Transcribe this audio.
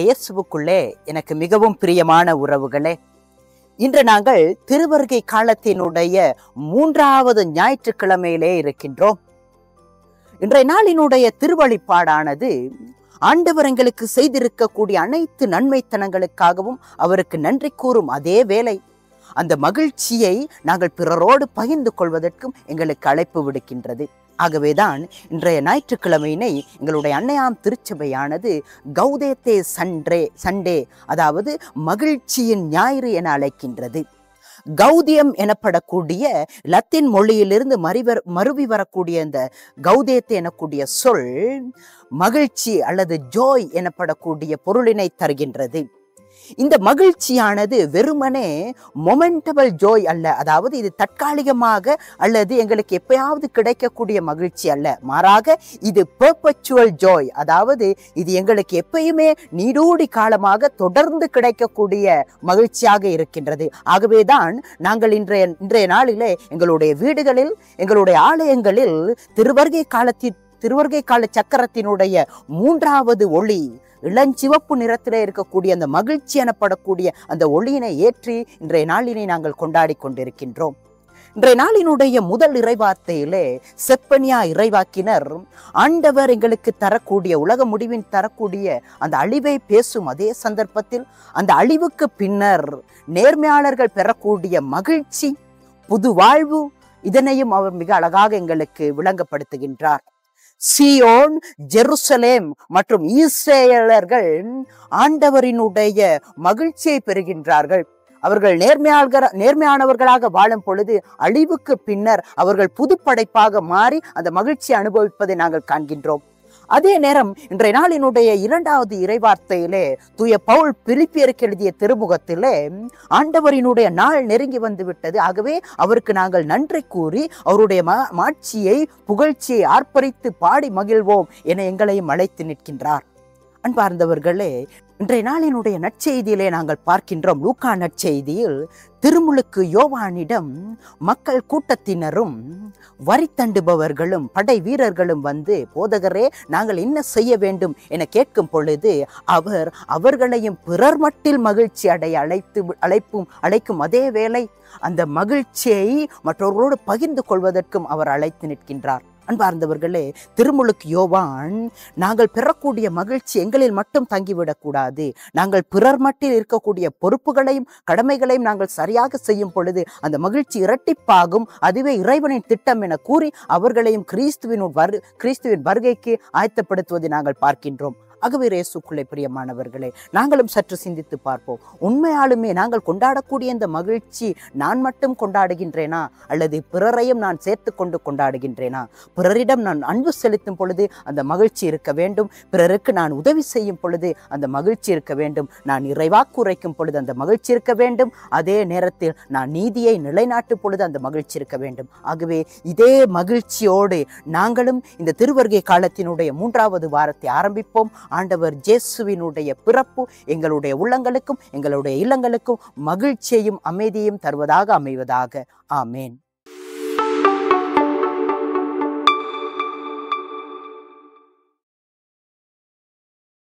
இயேசுவுக்குள்ளே எனக்கு மிகவும் பிரியமான உறவுகளே, இன்று நாங்கள் திருவருகை காலத்தினுடைய 3வது ஞாயிற்றுக்கிழமையிலே இருக்கின்றோம். இன்றைய நாளினுடைய திருவழிப்பாடானது ஆண்டவர் எங்களுக்கு செய்திருக்கக்கூடிய அனைத்து நன்மைத்தனங்களுக்காகவும் அவருக்கு நன்றி கூறும் அதே வேளை அந்த மகிழ்ச்சியை நாங்கள் பிறரோடு பகிர்ந்து கொள்வதற்கும் எங்களுக்கு அழைப்பு விடுக்கின்றது. ஆகவேதான் இன்றைய ஞாயிற்றுக்கிழமையினை எங்களுடைய அன்னையாம் திருச்சபையானது கௌதேத்தே சண்டே, அதாவது மகிழ்ச்சியின் ஞாயிறு என அழைக்கின்றது. கௌதியம் எனப்படக்கூடிய லத்தீன் மொழியிலிருந்து மருவி வரக்கூடிய இந்த கௌதேத்தே எனக்கூடிய சொல் மகிழ்ச்சி அல்லது ஜோய் எனப்படக்கூடிய பொருளினை தருகின்றது. இந்த மகிழ்ச்சியானது வெறுமனே மொமெண்டபிள் ஜோய் அல்ல, அதாவது இது தற்காலிகமாக அல்லது எங்களுக்கு எப்பயாவது கிடைக்கக்கூடிய மகிழ்ச்சி அல்ல, மாறாக இது பெர்பச்சுவல் ஜோய், அதாவது இது எங்களுக்கு எப்பயுமே நீடூடி காலமாக தொடர்ந்து கிடைக்கக்கூடிய மகிழ்ச்சியாக இருக்கின்றது. ஆகவேதான் நாங்கள் இன்றைய நாளிலே எங்களுடைய வீடுகளில், எங்களுடைய ஆலயங்களில் திருவருகை கால சக்கரத்தினுடைய 3வது ஒளி இளஞ்சிவப்பு நிறத்திலே இருக்கக்கூடிய அந்த மகிழ்ச்சி எனப்படக்கூடிய அந்த ஒளியினை ஏற்றி இன்றைய நாளினை நாங்கள் கொண்டாடி கொண்டிருக்கின்றோம். இன்றைய நாளினுடைய முதல் இறைவார்த்தையிலே செப்பனியா இறைவாக்கினர் ஆண்டவர் எங்களுக்கு தரக்கூடிய உலக முடிவின் தரக்கூடிய அந்த அழிவை பேசும் அதே சந்தர்ப்பத்தில் அந்த அழிவுக்கு பின்னர் நேர்மையாளர்கள் பெறக்கூடிய மகிழ்ச்சி, புது வாழ்வு, இதனையும் அவர் மிக அழகாக எங்களுக்கு விளங்கப்படுத்துகின்றார். சியோன், ஜெருசலேம் மற்றும் இஸ்ரேலர்கள் ஆண்டவரினுடைய மகிழ்ச்சியை பெறுகின்றார்கள். அவர்கள் நேர்மையானவர்களாக வாழும் பொழுது அழிவுக்கு பின்னர் அவர்கள் புதுப்படைப்பாக மாறி அந்த மகிழ்ச்சியை அனுபவிப்பதை நாங்கள் காண்கின்றோம். அதே நேரம் இன்றைய நாளினுடைய 2வது இறைவார்த்தையிலே தூய பவுல் பிலிப்பியருக்கு எழுதிய திருமுகத்திலே ஆண்டவரினுடைய நாள் நெருங்கி வந்து விட்டது, ஆகவே அவருக்கு நாங்கள் நன்றி கூறி அவருடைய மாட்சியை புகழ்ச்சியை ஆர்ப்பரித்து பாடி மகிழ்வோம் என எங்களையும் அழைத்து நிற்கின்றார். அன்பார்ந்தவர்களே, இன்றைய நாளினுடைய நற்செய்தியிலே நாங்கள் பார்க்கின்றோம். லூக்கா நற்செய்தியில் திருமுழுக்கு யோவானிடம் மக்கள் கூட்டத்தினரும் வரி தண்டுபவர்களும் படை வீரர்களும் வந்து, போதகரே, நாங்கள் என்ன செய்ய வேண்டும் என கேட்கும் பொழுது அவர் அவர்களையும் பிறர் மட்டில் மகிழ்ச்சி அடைய அழைக்கும் அதே வேளை அந்த மகிழ்ச்சியை மற்றவர்களோடு பகிர்ந்து கொள்வதற்கும் அவர் அழைத்து நிற்கின்றார். அன்பார்ந்தவர்களே, திருமுழுக்கு யோவான் நாங்கள் பெறக்கூடிய மகிழ்ச்சி எங்களில் மட்டும் தங்கிவிடக்கூடாது, நாங்கள் பிறர் மட்டில் இருக்கக்கூடிய பொறுப்புகளையும் கடமைகளையும் நாங்கள் சரியாக செய்யும் பொழுது அந்த மகிழ்ச்சி இரட்டிப்பாகும், அதுவே இறைவனின் திட்டம் என கூறி அவர்களையும் கிறிஸ்துவின் வருகைக்கு ஆயத்தப்படுத்துவதை நாங்கள் பார்க்கின்றோம். ஆகவே இயேசுக்குள்ளே பிரியமானவர்களே, நாங்களும் சற்று சிந்தித்து பார்ப்போம். உண்மையாலுமே நாங்கள் கொண்டாடக்கூடிய இந்த மகிழ்ச்சி நான் மட்டும் கொண்டாடுகின்றேனா அல்லது பிறரையும் நான் சேர்த்து கொண்டு கொண்டாடுகின்றேனா? பிறரிடம் நான் அன்பு செலுத்தும் பொழுது அந்த மகிழ்ச்சி இருக்க வேண்டும், பிறருக்கு நான் உதவி செய்யும் பொழுது அந்த மகிழ்ச்சி இருக்க வேண்டும், நான் இறைவாக்கு உரைக்கும் பொழுது அந்த மகிழ்ச்சி இருக்க வேண்டும், அதே நேரத்தில் நான் நீதியை நிலைநாட்டும் பொழுது அந்த மகிழ்ச்சி இருக்க வேண்டும். ஆகவே இதே மகிழ்ச்சியோடு நாங்களும் இந்த திருவருகை காலத்தினுடைய 3வது வாரத்தை ஆரம்பிப்போம். ஆண்டவர் இயேசுவினுடைய பிறப்பு எங்களுடைய உள்ளங்களுக்கும் எங்களுடைய இல்லங்களுக்கும் மகிழ்ச்சியையும் அமைதியையும் தருவதாக அமைவதாக. ஆமேன்.